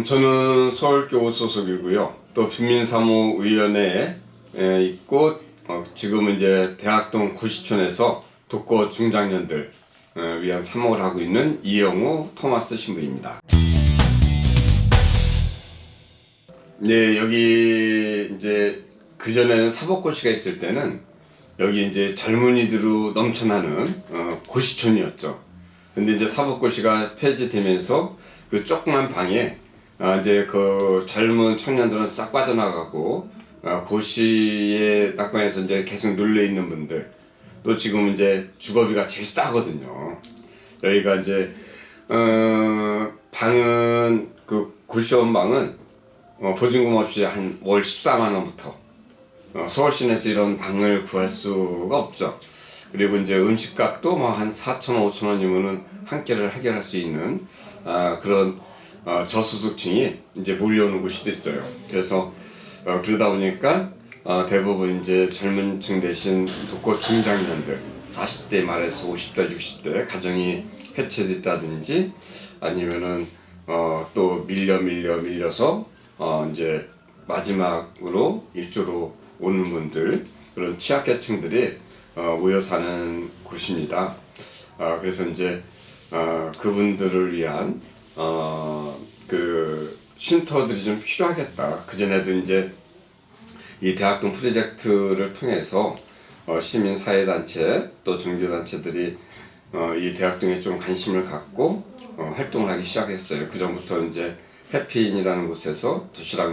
저는 서울교우 소속이고요. 또 빈민사무위원회에 있고 지금은 이제 대학동 고시촌에서 독거 중장년들 위한 사목을 하고 있는 이영호 토마스 신부입니다. 네, 여기 이제 그전에는 사법고시가 있을 때는 여기 이제 젊은이들로 넘쳐나는 고시촌이었죠. 근데 이제 사법고시가 폐지되면서 그 조그만 방에 이제 그 젊은 청년들은 싹 빠져나가고 고시의 낙방에서 이제 계속 눌려 있는 분들, 또 지금 이제 주거비가 제일 싸거든요. 여기가 이제 방은 그 고시원 방은 보증금 없이 한 월 14만 원부터 서울 시내에서 이런 방을 구할 수가 없죠. 그리고 이제 음식값도 뭐 한 4,000원, 5,000원이면은 한 끼를 해결할 수 있는 그런 저소득층이 이제 몰려오는 곳이 됐어요. 그래서 그러다 보니까 대부분 이제 젊은 층 대신 독거 중장년들 40대 말에서 50대, 60대 가정이 해체됐다든지 아니면은 또 밀려서 이제 마지막으로 일조로 오는 분들, 그런 취약계층들이 모여 사는 곳입니다. 그래서 이제 그분들을 위한 그 쉼터들이 좀 필요하겠다. 그전에도 이제 이 대학동 프로젝트를 통해서 시민사회단체 또 종교단체들이 이 대학동에 좀 관심을 갖고 활동을 하기 시작했어요. 그 전부터 이제 해피인이라는 곳에서 도시락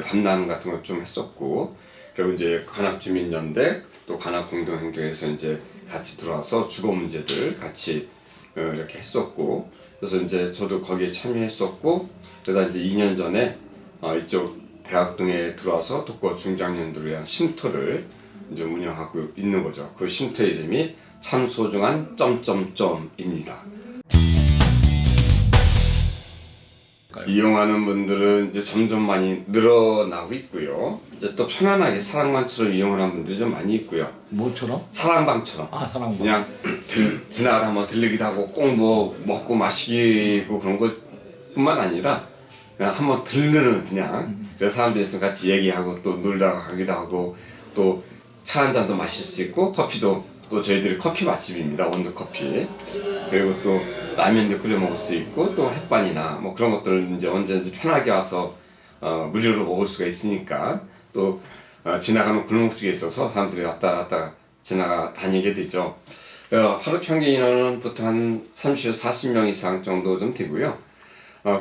밤나눔 같은 거 좀 했었고, 그리고 이제 관악주민연대 또 관악공동행동에서 이제 같이 들어와서 주거 문제들 같이 이렇게 했었고, 그래서 이제 저도 거기에 참여했었고, 그러다 이제 2년 전에 이쪽 대학동에 들어와서 독거 중장년들을 위한 쉼터를 이제 운영하고 있는 거죠. 그 쉼터 이름이 참 소중한 점점점입니다. 이용하는 분들은 이제 점점 많이 늘어나고 있고요. 이제 또 편안하게 사랑방처럼 이용하는 분들이 좀 많이 있고요. 뭐처럼? 사랑방처럼. 사랑방. 그냥 지나가다 한번 들리기도 하고 꼭 뭐 먹고 마시고 그런 것뿐만 아니라 그냥 한번 들르는 그냥 그래서 사람들이 있으면 같이 얘기하고 또 놀다가 가기도 하고 또 차 한 잔도 마실 수 있고 커피도 또 저희들이 커피 맛집입니다. 원두커피. 그리고 또 라면도 끓여 먹을 수 있고 또 햇반이나 뭐 그런 것들을 이제 언제든지 편하게 와서 무료로 먹을 수가 있으니까 또 지나가는 골목 쪽에 있어서 사람들이 왔다 갔다 다니게 되죠. 하루 평균 인원은 보통 한 30, 40명 이상 정도 좀 되고요.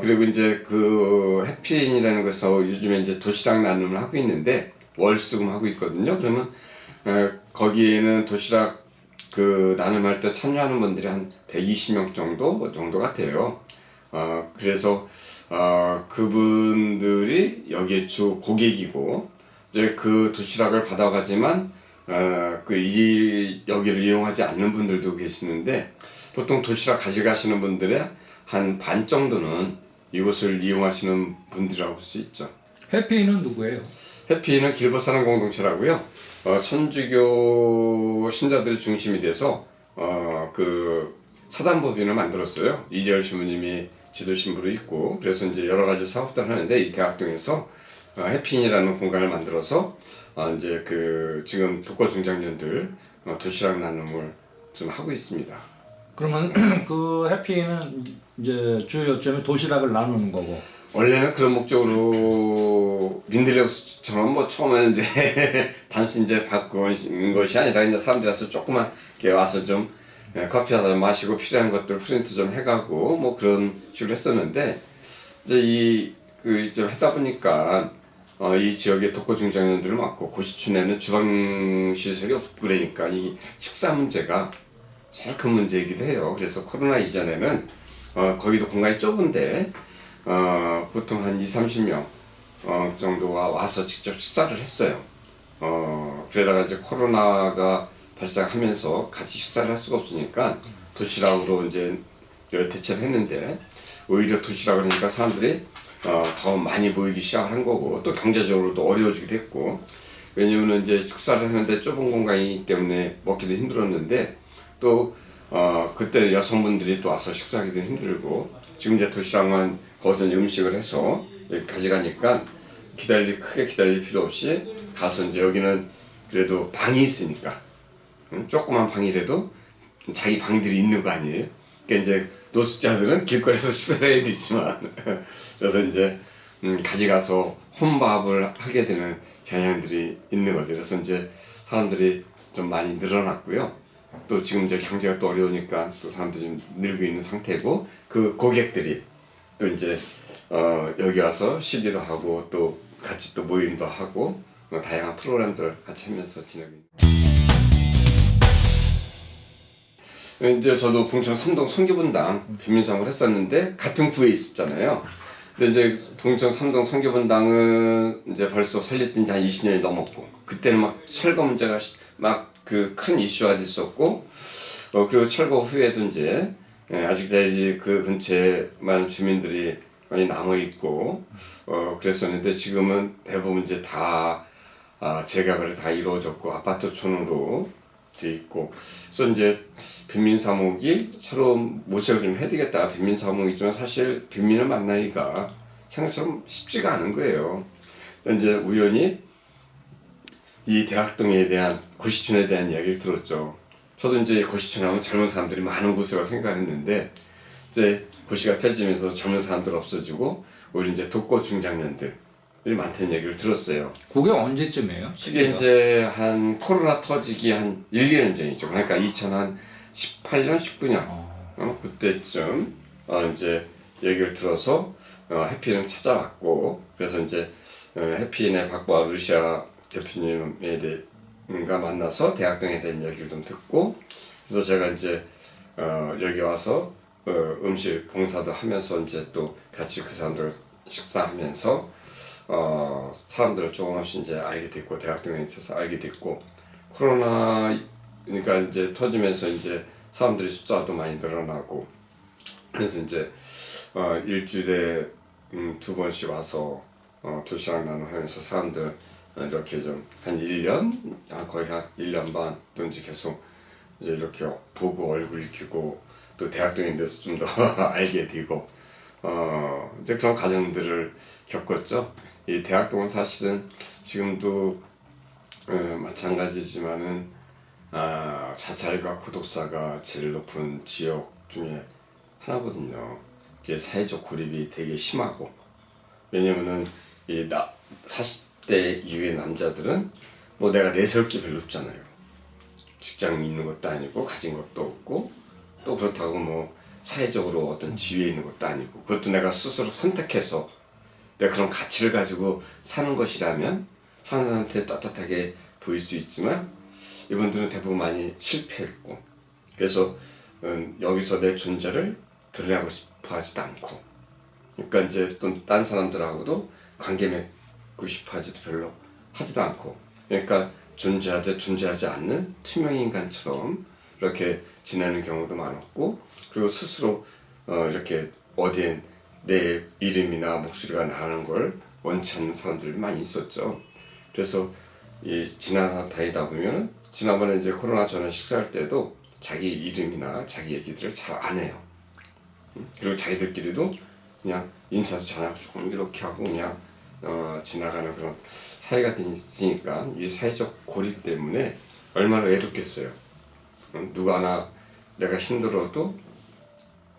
그리고 이제 그 해피인이라는 곳에서 요즘에 이제 도시락 나눔을 하고 있는데 월수금 하고 있거든요. 그러면 거기에는 도시락 그 나눔할 때 참여하는 분들이 한 120명 정도 같아요. 그래서 그분들이 여기에 주 고객이고 이제 그 도시락을 받아가지만 여기를 이용하지 않는 분들도 계시는데 보통 도시락 가져가시는 분들의 한 반 정도는 이곳을 이용하시는 분들이라고 볼 수 있죠. 해피인은 누구예요? 해피인은 길벗사는 공동체라고요. 천주교 신자들이 중심이 돼서 그 사단법인을 만들었어요. 이재열 신부님이 지도신부로 있고, 그래서 이제 여러 가지 사업들을 하는데 이 대학동에서 해피인이라는 공간을 만들어서 이제 그 지금 독거 중장년들 도시락 나눔을 좀 하고 있습니다. 그러면 그 해피인은 이제 주 요점이 도시락을 나누는 거고. 원래는 그런 목적으로 민들레국수처럼 뭐 처음에는 이제 단순히 이제 바꾼 것이 아니라 이제 사람들이 와서 조그만 게 와서 좀 커피 하나 마시고 필요한 것들 프린트 좀 해가고 뭐 그런 식으로 했었는데 이제 좀 하다 보니까 이 지역에 독거 중장년들이 많고 고시촌에는 주방 시설이 없고 그러니까 이 식사 문제가 제일 큰 문제이기도 해요. 그래서 코로나 이전에는 거기도 공간이 좁은데 보통 한 20-30명 정도가 와서 직접 식사를 했어요. 그러다가 이제 코로나가 발생하면서 같이 식사를 할 수가 없으니까 도시락으로 이제 대체를 했는데 오히려 도시락을 하니까 사람들이 더 많이 모이기 시작한 거고 또 경제적으로도 어려워지기도 했고, 왜냐면은 이제 식사를 하는데 좁은 공간이기 때문에 먹기도 힘들었는데 또 그때 여성분들이 또 와서 식사하기도 힘들고 지금 이제 도시락만 거기서 음식을 해서 이렇게 가져가니까 크게 기다릴 필요 없이 가서 이제 여기는 그래도 방이 있으니까 조그만 방이라도 자기 방들이 있는 거 아니에요? 그러니까 이제 노숙자들은 길거리에서 식사를 해야 되지만 그래서 이제 가져가서 혼밥을 하게 되는 경향들이 있는 거죠. 그래서 이제 사람들이 좀 많이 늘어났고요. 또 지금 이제 경제가 또 어려우니까 또 사람들이 좀 늘고 있는 상태고 그 고객들이 또 이제 여기 와서 쉬기도 하고 또 같이 또 모임도 하고 다양한 프로그램들 같이 하면서 지내고 있는. 이제 저도 봉천 삼동 선교분당 빈민사업을 했었는데 같은 구에 있었잖아요. 근데 이제 봉천 삼동 선교분당은 이제 벌써 설립된 지 한 20년이 넘었고 그때는 막 철거 문제가 막 그 큰 이슈가 됐었고 그리고 철거 후에도 이제 아직까지 그 근처에 많은 주민들이 많이 남아 있고 그랬었는데 지금은 대부분 이제 다 재개발이 다 이루어졌고 아파트촌으로 돼 있고 그래서 이제 빈민사목이 새로 모색을 좀 해야 되겠다. 빈민사목이지만 사실 빈민을 만나기가 생각처럼 쉽지가 않은 거예요. 이제 우연히 이 대학동에 대한 고시촌에 대한 이야기를 들었죠. 저도 이제 고시촌 하면 젊은 사람들이 많은 곳이라고 생각했는데 이제 고시가 펼치면서 젊은 사람들 없어지고 오히려 이제 독거 중장년들이 많다는 얘기를 들었어요. 그게 언제쯤이에요? 그게 이제 한 코로나 터지기 한 1, 2년 전이죠. 그러니까 2018년, 19년 그때쯤 이제 얘기를 들어서 해피는 찾아왔고 그래서 이제 해피인의 박보아 루시아 대표님에 대해가 만나서 대학동에 대한 얘기를 좀 듣고 그래서 제가 이제 여기 와서 음식 봉사도 하면서 이제 또 같이 그 사람들 식사하면서 사람들을 조금씩 이제 알게 됐고 대학동에 있어서 알게 됐고 코로나 그러니까 이제 터지면서 이제 사람들이 숫자도 많이 늘어나고 그래서 이제 일주일에 2번씩 와서 도시락 나눠하면서 사람들 이렇게 좀 한 1년 거의 한 1년 반 또 이제 계속 이제 이렇게 보고 얼굴 익히고 또 대학동인 데서 좀 더 알게 되고 이제 그런 과정들을 겪었죠. 이 대학동은 사실은 지금도 마찬가지지만은 자살과 구독사가 제일 높은 지역 중에 하나거든요. 이게 사회적 고립이 되게 심하고 왜냐면은 이 40대 이후의 남자들은 뭐 내가 내세울 게 별로 없잖아요. 직장이 있는 것도 아니고 가진 것도 없고 또 그렇다고 뭐 사회적으로 어떤 지위에 있는 것도 아니고 그것도 내가 스스로 선택해서 내가 그런 가치를 가지고 사는 것이라면 사람들한테 떳떳하게 보일 수 있지만 이분들은 대부분 많이 실패했고 그래서 여기서 내 존재를 드러내고 싶어 하지도 않고 그러니까 이제 또 딴 사람들하고도 관계 맺고 싶어 하지도 별로 하지도 않고 그러니까 존재하되 존재하지 않는 투명인간처럼 이렇게 지내는 경우도 많았고 그리고 스스로 이렇게 어디에 내 이름이나 목소리가 나가는 걸 원치 않는 사람들이 많이 있었죠. 그래서 지나다니다 보면 지난번에 이제 코로나 전에 식사할 때도 자기 이름이나 자기 얘기들을 잘 안 해요. 그리고 자기들끼리도 그냥 인사도 잘하고 조금 이렇게 하고 그냥 지나가는 그런 사회가 있으니까 이 사회적 고립 때문에 얼마나 외롭겠어요. 누가 하나 내가 힘들어도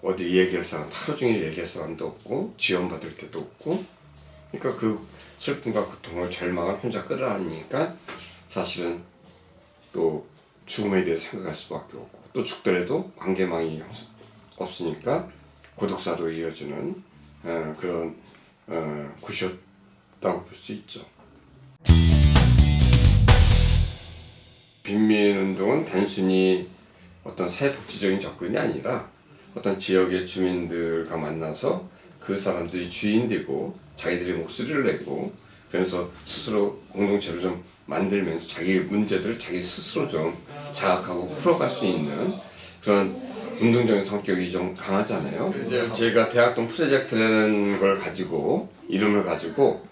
어디 얘기할 사람 하루 종일 얘기할 사람도 없고 지원받을 때도 없고 그러니까 그 슬픔과 고통을 절망을 혼자 끌어안으니까 사실은 또 죽음에 대해 생각할 수밖에 없고 또 죽더라도 관계망이 없으니까 고독사로 이어지는 그런 곳이었다고 볼 수 있죠. 빈민운동은 단순히 어떤 사회복지적인 접근이 아니라 어떤 지역의 주민들과 만나서 그 사람들이 주인되고 자기들이 목소리를 내고 그래서 스스로 공동체를 좀 만들면서 자기 문제들을 자기 스스로 좀 자각하고 풀어갈 수 있는 그런 운동적인 성격이 좀 강하잖아요. 이제 제가 대학동 프로젝트라는 걸 가지고 이름을 가지고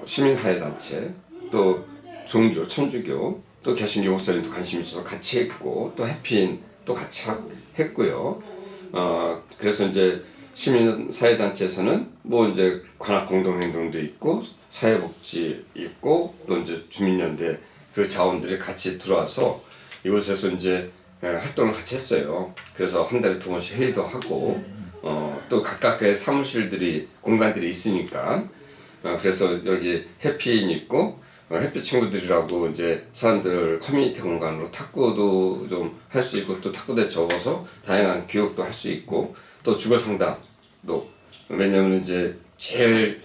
시민사회단체 또 종교 천주교 또 개신교 목사님도 관심이 있어서 같이 했고 또 해피인 또 같이 했고요. 그래서 이제 시민사회단체에서는 뭐 이제 관악 공동행동도 있고 사회복지 있고 또 이제 주민연대 그 자원들이 같이 들어와서 이곳에서 이제 활동을 같이 했어요. 그래서 한 달에 2번씩 회의도 하고 또 각각의 사무실들이 공간들이 있으니까 그래서 여기 해피인 있고 해피 친구들이라고 이제 사람들 커뮤니티 공간으로 탁구도 좀 할 수 있고 또 탁구대에 적어서 다양한 교육도 할 수 있고 또 주거 상담도 왜냐면 이제 제일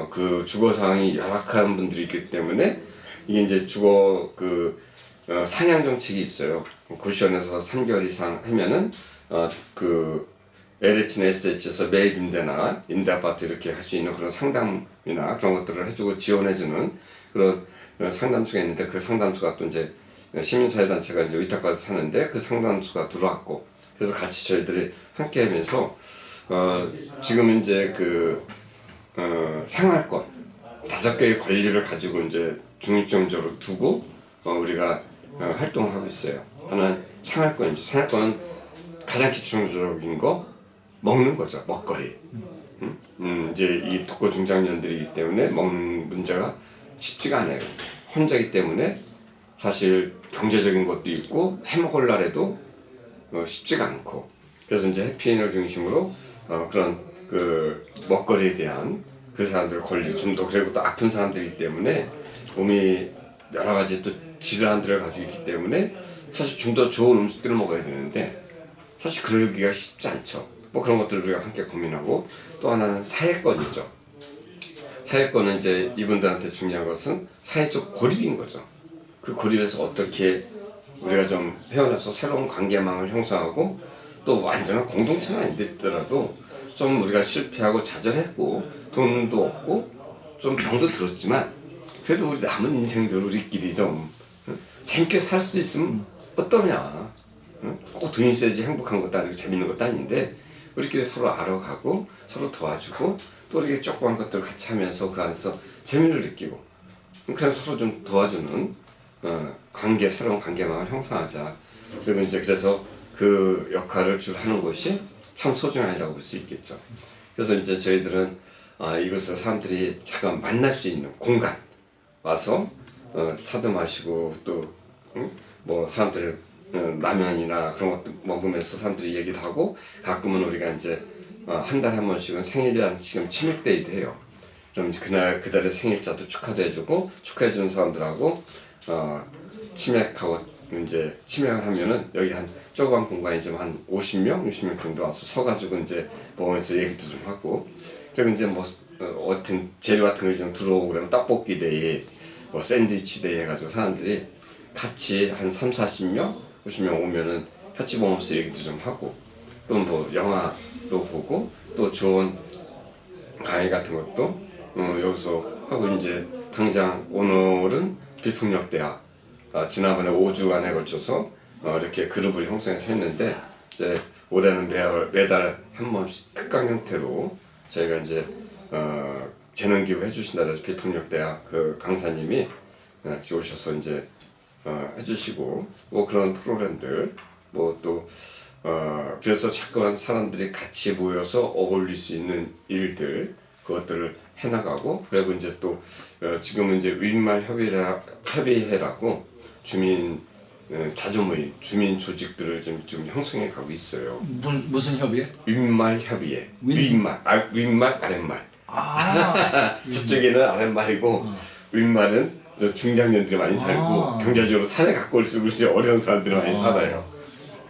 그 주거 상황이 열악한 분들이 있기 때문에 이게 이제 주거 상향 정책이 있어요. 구시원에서 3개월 이상 하면은 그 LH나 SH에서 매입 임대나 임대 아파트 이렇게 할 수 있는 그런 상담이나 그런 것들을 해주고 지원해주는 그런 상담소가 있는데 그 상담소가 또 이제 시민사회단체가 이제 위탁받아서 사는데 그 상담소가 들어왔고 그래서 같이 저희들이 함께 하면서 지금 이제 생활권 5개의 권리를 가지고 이제 중립적으로 두고 우리가 활동을 하고 있어요. 하나는 생활권이죠. 생활권은 가장 기초적인 거 먹는 거죠. 먹거리. 이제 이 독거 중장년들이기 때문에 먹는 문제가 쉽지가 않아요. 혼자기 때문에 사실 경제적인 것도 있고 해먹을 날에도 쉽지가 않고 그래서 이제 해피인을 중심으로 그런 그 먹거리에 대한 그 사람들 권리 좀 더 그리고 또 아픈 사람들이기 때문에 몸이 여러 가지 또 질환들을 가지고 있기 때문에 사실 좀 더 좋은 음식들을 먹어야 되는데 사실 그러기가 쉽지 않죠. 뭐 그런 것들을 우리가 함께 고민하고 또 하나는 사회권이죠. 사회권은 이제 이분들한테 중요한 것은 사회적 고립인 거죠. 그 고립에서 어떻게 우리가 좀 헤어나서 새로운 관계망을 형성하고 또 완전한 공동체는 아니더라도 좀 우리가 실패하고 좌절했고 돈도 없고 좀 병도 들었지만 그래도 우리 남은 인생들 우리끼리 좀 재밌게 살 수 있으면 어떠냐. 꼭 돈이 있어야지 행복한 것도 아니고 재밌는 것도 아닌데 우리끼리 서로 알아가고 서로 도와주고 또 우리가 조그만 것들을 같이 하면서 그 안에서 재미를 느끼고 그래서 서로 좀 도와주는 새로운 관계망을 형성하자. 그리고 이제 그래서 그 역할을 주로 하는 곳이 참 소중하다고 볼 수 있겠죠. 그래서 이제 저희들은 이곳에서 사람들이 잠깐 만날 수 있는 공간 와서 차도 마시고 또 뭐 사람들이 라면이나 그런 것도 먹으면서 사람들이 얘기도 하고 가끔은 우리가 이제 한 달에 한 번씩은 생일이란 지금 치맥데이도 해요. 그럼 그달의 생일자도 축하도 해주고 축하해주는 사람들하고 치맥하고 이제 치맥을 하면은 여기 한 조그만 공간이지만 한 50명, 60명 정도 와서 서가지고 이제 먹으면서 얘기도 좀 하고 그리고 이제 뭐 어떤 재료 같은 거 좀 들어오고 그러면 떡볶이 데이, 뭐 샌드위치 데이 해가지고 사람들이 같이 한 30-40명, 50명 오면은 같이 먹으면서 얘기도 좀 하고 또 뭐 영화도 보고 또 좋은 강의 같은 것도 여기서 하고 이제 당장 오늘은 비풍역대학 지난번에 5주간에 걸쳐서 이렇게 그룹을 형성해서 했는데 이제 올해는 매달 한 번씩 특강 형태로 저희가 이제 재능 기부 해주신다 해서 비풍역대학 그 강사님이 오셔서 이제 해주시고 뭐 그런 프로그램들 뭐 또 그래서 자꾸만 사람들이 같이 모여서 어울릴 수 있는 일들 그것들을 해나가고 그리고 이제 또 지금은 이제 윈말 협의회라고 주민 자주 모임 주민 조직들을 좀 형성해 가고 있어요. 무슨 협의회? 윈말 협의회. 윈말 아랫말. 저쪽에는 아랫말이고 윈말은 중장년들이 많이 살고 경제적으로 산에 가까울수록 이제 어려운 사람들이 많이 살아요.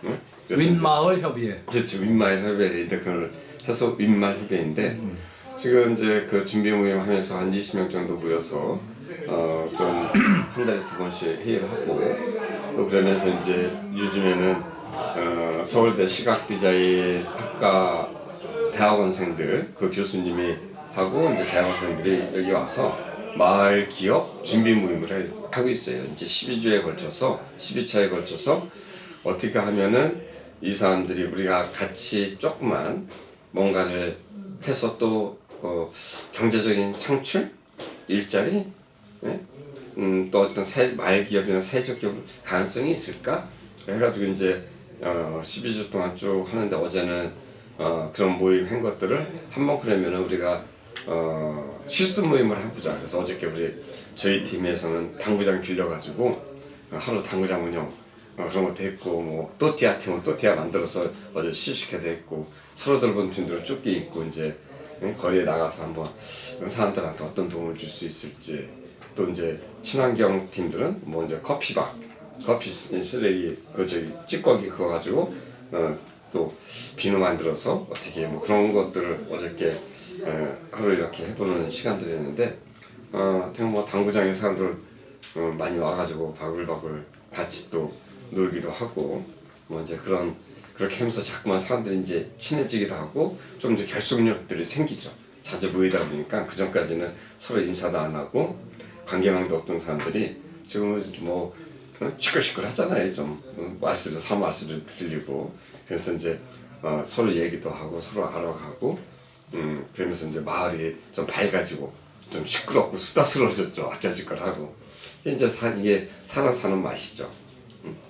응? 윈마을 협의회. 그렇죠. 윈마을 협의회인데 그걸 해서 윈말 협의회인데 지금 이제 그 준비 모임하면서 한 20명 정도 모여서 좀 한 달에 2번씩 회의를 하고 또 그러면서 이제 요즘에는 서울대 시각 디자인 학과 대학원생들 그 교수님이 하고 이제 대학원생들이 여기 와서 마을 기업 준비 모임을 하고 있어요. 이제 12주에 걸쳐서 12차에 걸쳐서 어떻게 하면은 이 사람들이 우리가 같이 조그만 뭔가를 해서 또 경제적인 창출, 일자리, 네? 또 어떤 마을 기업이나 사회적 기업 가능성이 있을까? 해가지고 이제 12주 동안 쭉 하는데 어제는 그런 모임 한 것들을 한번 그러면은 우리가 실습 모임을 해보자. 그래서 어저께 저희 팀에서는 당구장 빌려가지고 하루 당구장 운영 그런 것도 했고 뭐 또띠아 팀은 또띠아 만들어서 어제 시식회도 했고 서로들 본 팀들은 쫓기 있고 이제 거리에 나가서 한번 사람들한테 어떤 도움을 줄 수 있을지 또 이제 친환경 팀들은 뭐 이제 커피 쓰레기 찌꺼기 그거 가지고 또 비누 만들어서 어떻게 뭐 그런 것들을 어저께 하루 이렇게 해보는 시간들이었는데 뭐 당구장에 사람들 많이 와가지고 바글바글 같이 또 놀기도 하고 뭐 이제 그렇게 하면서 자꾸만 사람들이 이제 친해지기도 하고 좀 이제 결속력들이 생기죠. 자주 모이다 보니까 그 전까지는 서로 인사도 안 하고 관계망도 없던 사람들이 지금은 뭐 시끌시끌 하잖아요. 좀 사마스를 들리고 그래서 이제 서로 얘기도 하고 서로 알아가고 그러면서 이제 마을이 좀 밝아지고 좀 시끄럽고 수다스러워졌죠. 어쩌지껄하고 이제 이게 사람 사는 맛이죠.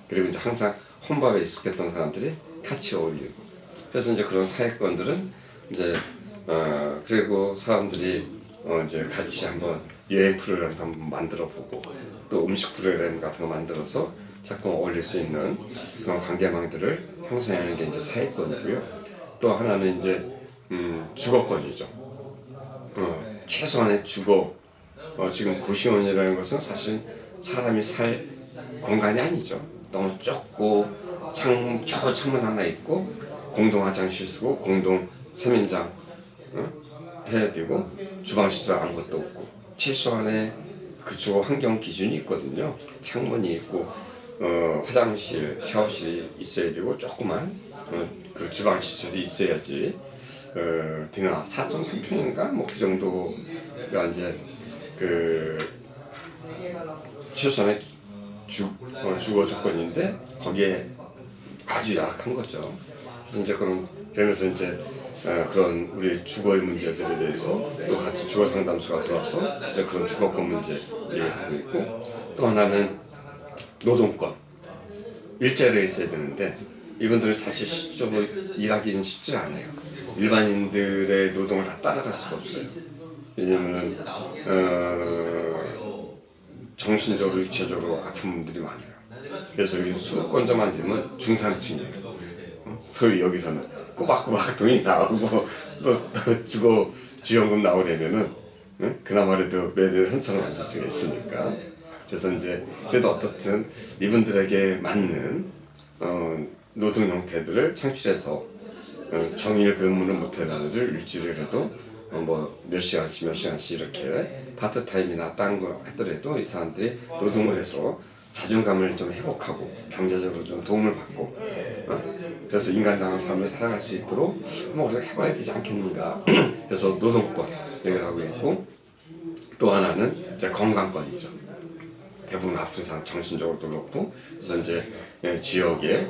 그리고 이제 항상 혼밥에 익숙했던 사람들이 같이 어울리고 그래서 이제 그런 사회권들은 이제 그리고 사람들이 이제 같이 한번 여행 프로그램도 한번 만들어보고 또 음식 프로그램 같은 거 만들어서 자꾸 어울릴 수 있는 그런 관계망들을 형성하는 게 이제 사회권이고요. 또 하나는 이제 주거권이죠. 최소한의 주거 지금 고시원이라는 것은 사실 사람이 살 공간이 아니죠. 너무 좁고 겨우 창문 하나 있고 공동 화장실 쓰고 공동 세면장 해야 되고 주방 시설 아무것도 없고 최소한의 그 주거 환경 기준이 있거든요. 창문이 있고 화장실, 샤워실이 있어야 되고 조그만 그 주방 시설이 있어야지. 디나 4.3평인가 뭐 그 정도가 이제 그 최소한의 주거 조건인데 거기에 아주 열악한 거죠. 그래서 이제 그러면서 이제 그런 우리 주거의 문제들에 대해서 또 같이 주거 상담소가 들어와서 이제 그런 주거권 문제 얘기하고 있고 또 하나는 노동권 일자리가 있어야 되는데 이분들은 사실 실질적으로 일하기는 쉽지 않아요. 일반인들의 노동을 다 따라갈 수가 없어요. 왜냐면은 정신적으로 육체적으로 아픈 분들이 많아요. 그래서 여기 수도권자만 되면 중산층이에요. 소위 여기서는 꼬박꼬박 돈이 나오고 또 주거 지원금 나오려면은 그나마라도 매달 현찰을 만질 수가 있으니까 그래서 이제 그래도 어떻든 이분들에게 맞는 노동 형태들을 창출해서 정일 근무는 못해라도 일주일에라도 뭐 몇 시간씩 이렇게 파트타임이나 딴 거 하더라도 이 사람들이 노동을 해서 자존감을 좀 회복하고 경제적으로 좀 도움을 받고 그래서 인간다운 삶을 살아갈 수 있도록 뭐 우리가 해봐야 되지 않겠는가. 그래서 노동권 얘기를 하고 있고 또 하나는 이제 건강권이죠. 대부분 아픈 사람 정신적으로도 그렇고 그래서 이제 지역의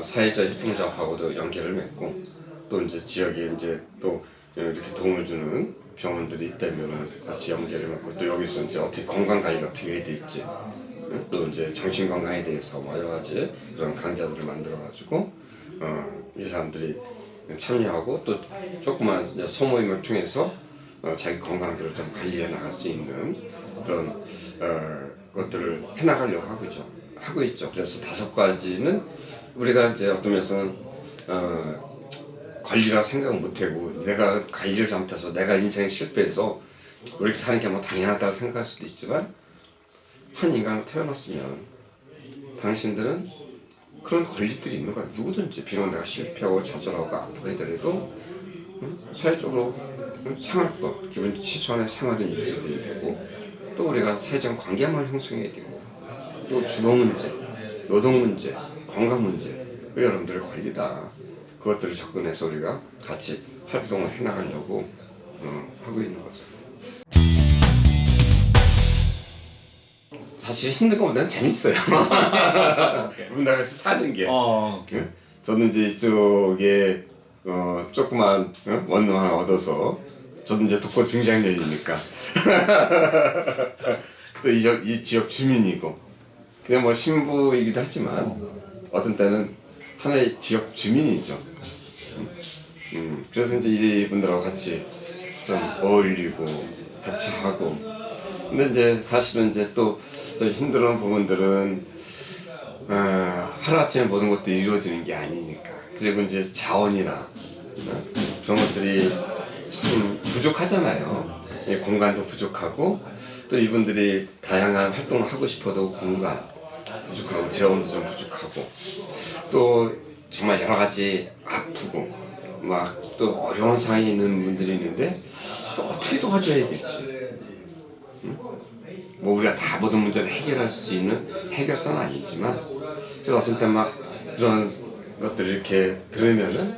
사회적 협동조합하고도 연계를 맺고 또 이제 지역에 이제 또 이렇게 도움을 주는 병원들이 있다면은 같이 연계를 맺고 또 여기서 이제 어떻게 건강 관리가 어떻게 해야 될지 또 이제 정신 건강에 대해서 뭐 여러 가지 그런 강좌들을 만들어 가지고 이 사람들이 참여하고 또 조그만 소모임을 통해서 자기 건강들을 좀 관리해 나갈 수 있는 그런 것들을 해나가려고 하고 있죠. 그래서 5가지는 우리가 이제 어떤 면에서는 관리라 생각 못하고 내가 관리를 잘못해서 내가 인생 실패해서 이렇게 사는 게 뭐 당연하다고 생각할 수도 있지만 한 인간으로 태어났으면 당신들은 그런 권리들이 있는 거야. 누구든지 비록 내가 실패하고 좌절하고 아프고 하더라도 사회적으로 생활권, 기본 최소한의 생활은 유지돼야 되고 또 우리가 사회적 관계만 형성해야 되고 또 주거 문제, 노동 문제, 건강 문제 그 여러분들의 권리다. 그것들을 접근해서 우리가 같이 활동을 해나가려고 하고 있는 거죠. 사실 힘든 것보다는 재밌어요. 우리나라 같이 사는 게. 저는 이제 이쪽에 조그만 원룸 하나 얻어서 저도 이제 독거 중장년이니까 또 이 지역 주민이고 그냥 뭐 신부이기도 하지만 어떤 때는 하나의 지역 주민이죠. 그래서 이제 이분들하고 같이 좀 어울리고 같이 하고. 근데 이제 사실은 이제 또 좀 힘든 부분들은 하루아침에 모든 것도 이루어지는 게 아니니까. 그리고 이제 자원이나 그런 것들이 참 부족하잖아요. 이 공간도 부족하고 또 이분들이 다양한 활동을 하고 싶어도 공간 부족하고 재원도 좀 부족하고 또 정말 여러 가지 아프고 막 또 어려운 상황에 있는 분들이 있는데 또 어떻게 도와줘야 될지. 뭐 우리가 다 모든 문제를 해결할 수 있는 해결사는 아니지만 그래서 어떤 때 막 그런 것들을 이렇게 들으면은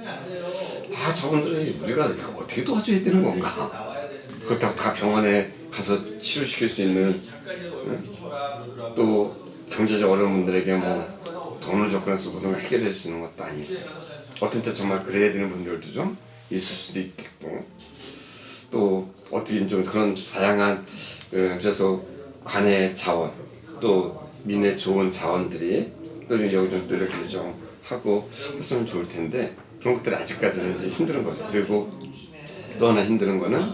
저분들이 우리가 어떻게 도와줘야 되는 건가. 그렇다고 다 병원에 가서 치료시킬 수 있는 또 경제적 어려운 분들에게 뭐 돈을 조건해서 모든 걸 해결해 수 있는 것도 아니고 어떤 때 정말 그래야 되는 분들도 좀 있을 수도 있겠고 또 어떻게 좀 그런 다양한 그래서 관의 자원 또 민의 좋은 자원들이 또 여기 좀 이렇게 좀 하고 했으면 좋을 텐데 그런 것들이 아직까지는 이제 힘든 거죠. 그리고 또 하나 힘든 거는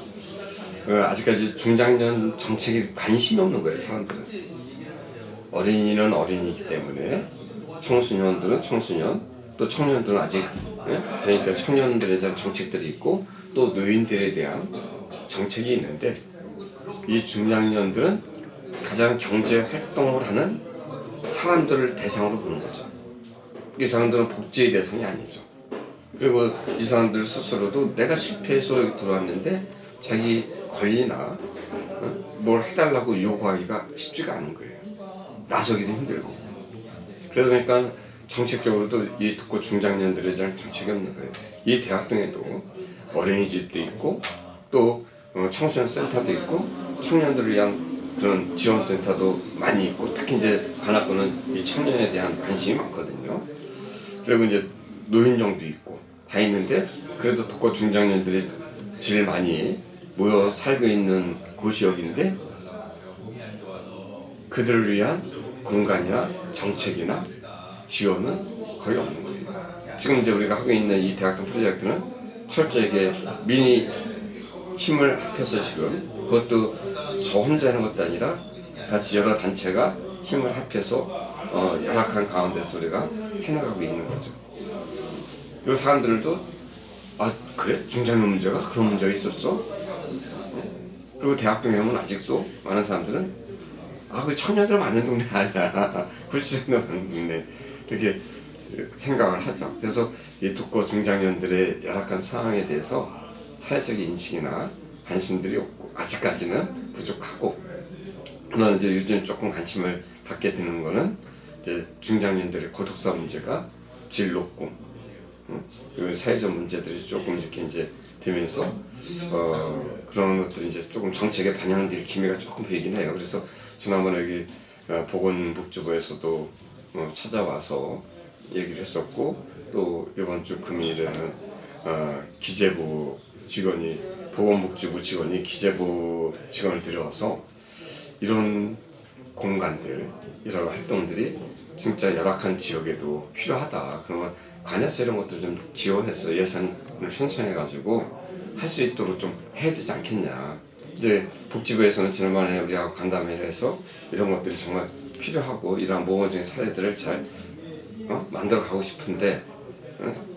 아직까지 중장년 정책에 관심이 없는 거예요. 사람들은 어린이는 어린이기 때문에 청소년들은 청소년 또 청년들은 아직 그러니까 청년들에 대한 정책들이 있고 또 노인들에 대한 정책이 있는데 이 중장년들은 가장 경제 활동을 하는 사람들을 대상으로 보는 거죠. 이 사람들은 복지의 대상이 아니죠. 그리고 이 사람들 스스로도 내가 실패해서 여기 들어왔는데 자기 권리나 뭘 해달라고 요구하기가 쉽지가 않은 거예요. 나서기도 힘들고. 그러니까 정책적으로도 이 듣고 중장년들에 대한 정책이 없는 거예요. 이 대학동에도 어린이집도 있고 또 청소년 센터도 있고 청년들을 위한 그런 지원센터도 많이 있고 특히 이제 관악구는 이 청년에 대한 관심이 많거든요. 그리고 이제 노인정도 있고 다 있는데 그래도 독거 중장년들이 제일 많이 모여 살고 있는 곳이 여기인데 그들을 위한 공간이나 정책이나 지원은 거의 없는 거예요. 지금 이제 우리가 하고 있는 이 대학동 프로젝트는 철저하게 민이 힘을 합해서 지금 그것도 저 혼자 하는 것도 아니라 같이 여러 단체가 힘을 합해서 열악한 가운데서 우리가 해나가고 있는 거죠. 이 사람들도 그래? 중장년 문제가 그런 문제가 있었어? 그리고 대학동에 오면 아직도 많은 사람들은 그 청년들 많은 동네 아니야. 굴지도 많은 동네. 이렇게 생각을 하죠. 그래서 이 독거 중장년들의 열악한 상황에 대해서 사회적 인식이나 관심들이 없고 아직까지는 부족하고 그러나 이제 요즘 조금 관심을 갖게 되는 거는 이제 중장년들의 고독사 문제가 제일 높고 그리고 사회적 문제들이 조금 이렇게 이제 되면서 그런 것들이 이제 조금 정책에 반영될 기미가 조금 보이긴 해요. 그래서 지난번에 여기 보건복지부에서도 찾아와서 얘기를 했었고 또 이번 주 금요일에는 기재부 직원이 보건복지부 직원이 기재부 직원을 들여와서 이런 공간들 이런 활동들이 진짜 열악한 지역에도 필요하다. 그러면 관에서 이런 것들 좀 지원해서 예산을 편성해가지고 할 수 있도록 좀 해야 되지 않겠냐. 이제 복지부에서는 지난번에 우리하고 간담회를 해서 이런 것들이 정말 필요하고 이러한 모범적인 사례들을 잘 만들어 가고 싶은데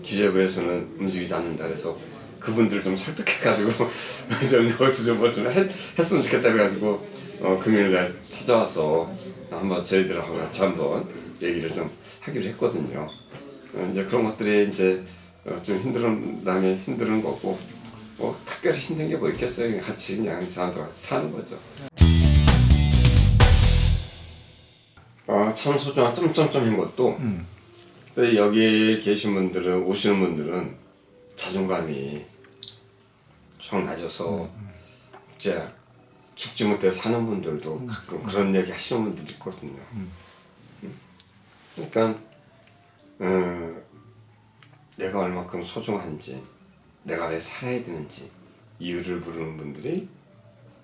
기재부에서는 움직이지 않는다. 그래서 그분들을 좀 설득해가지고 좀 여기서 좀 뭐 좀 했으면 좋겠다 그래가지고 금요일날 찾아와서 한번 저희들하고 같이 한번 얘기를 좀 하기로 했거든요. 이제 그런 것들이 이제 좀 힘든 힘든 거고 뭐 특별히 힘든 게 뭐 있겠어요. 같이 그냥 이 사람들과 사는 거죠. 참 소중한 점점점인 것도 여기에 계신 분들은 오시는 분들은 자존감이 쭉 낮아서 이제 죽지 못해 사는 분들도 가끔 그런 얘기 하시는 분들도 있거든요. 그러니까 내가 얼마큼 소중한지 내가 왜 살아야 되는지 이유를 모르는 분들이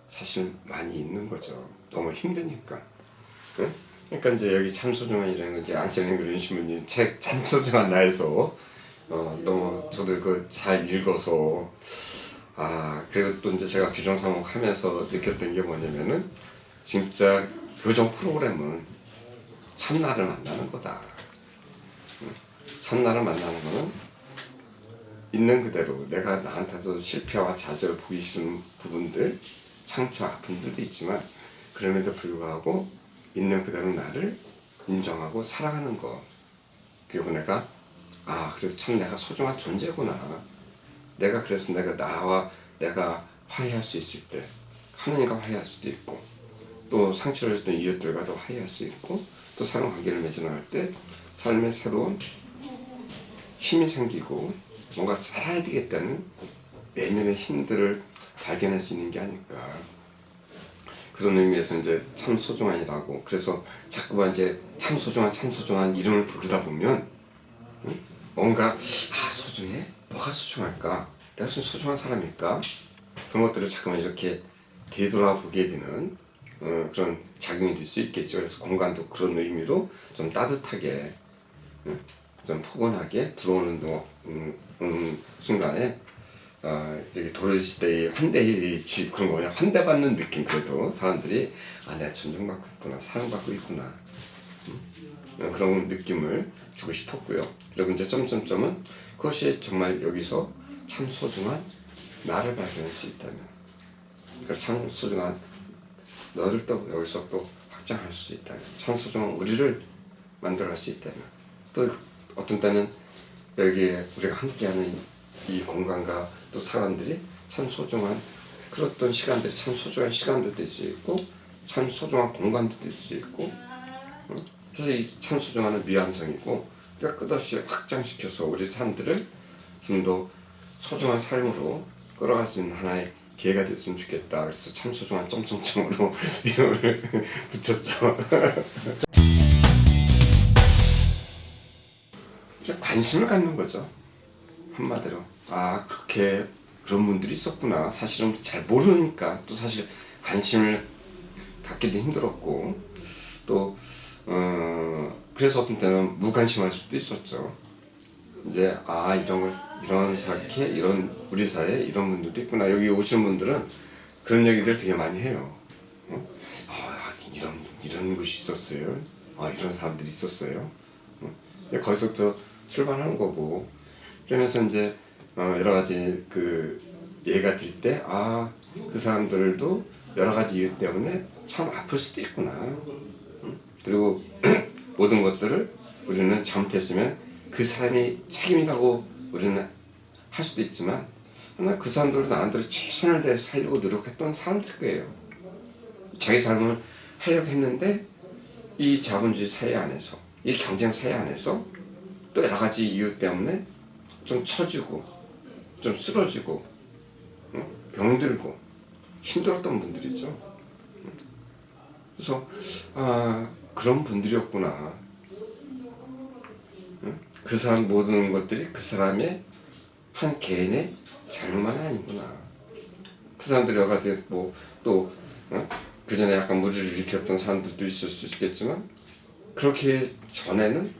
사실 많이 있는 거죠. 너무 힘드니까. 그러니까 이제 여기 참 소중한이라는 건 이제 안세린 그린 신부님 책 참 소중한 나에서 너무 저도 그 잘 읽어서 그리고 또 이제 제가 교정사목 하면서 느꼈던 게 뭐냐면은 진짜 교정 프로그램은 참나를 만나는 거다. 참나를 만나는 거는 있는 그대로 내가 나한테서 실패와 좌절을 보기 싫은 부분들, 상처, 아픔들도 있지만 그럼에도 불구하고 있는 그대로 나를 인정하고 사랑하는 거. 그리고 내가 그래도 참 내가 소중한 존재구나. 내가 그래서 내가 화해할 수 있을 때 하느님과 화해할 수도 있고 또 상처를 줬던 이웃들과도 화해할 수 있고 또 사랑 관계를 맺어나갈 때 삶에 새로운 힘이 생기고 뭔가 살아야 되겠다는 내면의 힘들을 발견할 수 있는 게 아닐까. 그런 의미에서 이제 참 소중한이라고. 그래서 자꾸만 이제 참 소중한 이름을 부르다 보면 뭔가 소중해? 뭐가 소중할까? 내가 좀 소중한 사람일까? 그런 것들을 자꾸만 이렇게 되돌아보게 되는 그런 작용이 될 수 있겠죠. 그래서 공간도 그런 의미로 좀 따뜻하게 좀 포근하게 들어오는 순간에 여기 도래시대의 환대의 집 그런 거냐 환대받는 느낌. 그래도 사람들이 내가 존중받고 있구나, 사랑받고 있구나, 그런 느낌을 주고 싶었고요. 그리고 이제 점점점은 그것이 정말 여기서 참 소중한 나를 발견할 수 있다면, 참 소중한 너를 또 여기서 또 확장할 수 있다면, 참 소중한 우리를 만들어갈 수 있다면, 또 어떤 때는 여기에 우리가 함께하는 이 공간과 또 사람들이 참 소중한 그랬던 시간들이 참 소중한 시간도 될 수 있고 참 소중한 공간도 될 수 있고 그래서 이 참 소중한은 미완성이고 우리가 끝없이 확장시켜서 우리 사람들을 좀 더 소중한 삶으로 끌어갈 수 있는 하나의 기회가 됐으면 좋겠다. 그래서 참 소중한 점점점으로 이름을 붙였죠. 관심을 갖는 거죠. 한마디로 그렇게 그런 분들이 있었구나. 사실은 잘 모르니까 또 사실 관심을 갖기도 힘들었고 또 그래서 어떤 때는 무관심할 수도 있었죠. 이제 이런 우리 사회에 이런 분들도 있구나. 여기 오시는 분들은 그런 얘기들 되게 많이 해요. 이런 곳이 있었어요. 이런 사람들이 있었어요. 거기서부터 출발하는 거고, 그러면서 이제 여러 가지 그 예가 들 때 그 사람들도 여러 가지 이유 때문에 참 아플 수도 있구나. 그리고 모든 것들을 우리는 잘못했으면 그 사람이 책임이라고 우리는 할 수도 있지만 그 사람들도 나름대로 최선을 다해서 살려고 노력했던 사람들 거예요. 자기 삶을 하려고 했는데 이 자본주의 사회 안에서, 이 경쟁 사회 안에서 또 여러 가지 이유 때문에 좀 처지고 좀 쓰러지고 병들고 힘들었던 분들이죠. 그래서 그런 분들이었구나. 그 사람 모든 것들이 그 사람의 한 개인의 잘못만은 아니구나. 그 사람들이 여러 가지 또 그 전에 약간 무리를 일으켰던 사람들도 있을 수 있겠지만 그렇게 전에는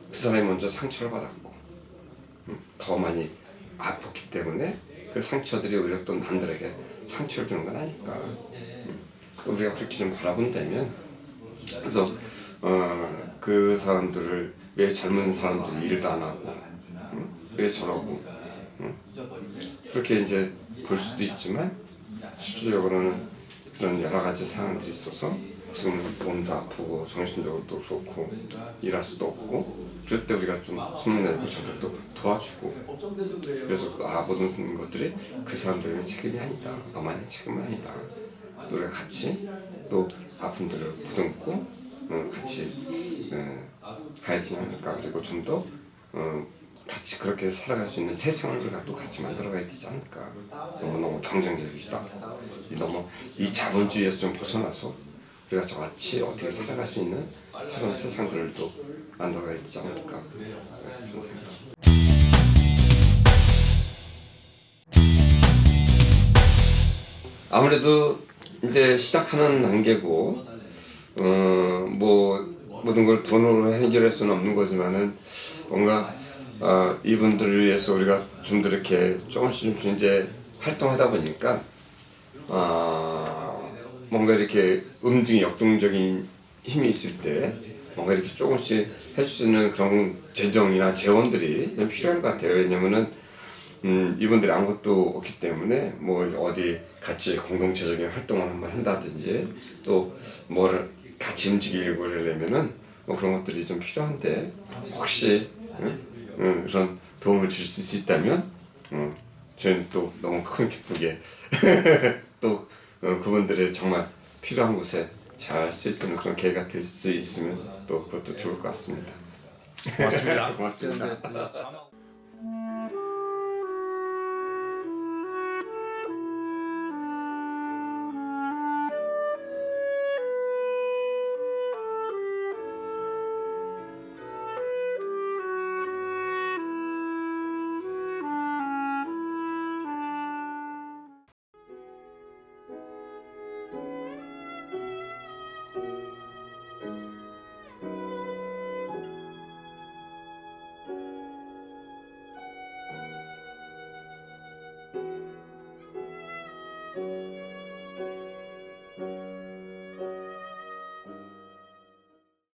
그 사람이 먼저 상처를 받았고 더 많이 아팠기 때문에 그 상처들이 오히려 또 남들에게 상처를 주는 건 아닐까. 또 우리가 그렇게 좀 바라본다면, 그래서 그 사람들을 왜 젊은 사람들이 일도 안 하고 왜 저러고 그렇게 이제 볼 수도 있지만 실질적으로는 그런 여러 가지 상황들이 있어서 지금 몸도 아프고 정신적으로도 그렇고 일할 수도 없고 그럴 때 우리가 좀 숨내고 저것도 도와주고, 그래서 모든 것들이 그 사람들의 책임이 아니다, 너만의 책임은 아니다. 또 우리가 같이 또 아픔들을 보듬고 같이 가야 되지 않을까. 그리고 좀 더 같이 그렇게 살아갈 수 있는 세상을 우리가 또 같이 만들어가야 되지 않을까. 너무 경쟁적이지도 않고 너무 이 자본주의에서 좀 벗어나서 우리가 저같이 어떻게 살아갈 수 있는 새로운 세상들을 또 만들어가야 되지 않을까. 그런 생각. 아무래도 이제 시작하는 단계고 모든 걸 돈으로 해결할 수는 없는 거지만은 뭔가 이분들을 위해서 우리가 좀 더 이렇게 조금씩 이제 활동하다 보니까 뭔가 이렇게 음증이 역동적인 힘이 있을 때 뭔가 이렇게 조금씩 할 수 있는 그런 재정이나 재원들이 좀 필요한 것 같아요. 왜냐면은 이분들이 아무것도 없기 때문에 뭐 어디 같이 공동체적인 활동을 한번 한다든지 또 뭐를 같이 움직이려고 그러려면은 뭐 그런 것들이 좀 필요한데 혹시 그런 도움을 줄 수 있다면 저희는 또 너무 큰 기쁘게 또 그분들의 정말 필요한 곳에 잘 쓸 수 있는 그런 계기가 될 수 있으면 또 그것도 좋을 것 같습니다. 고맙습니다. 고맙습니다.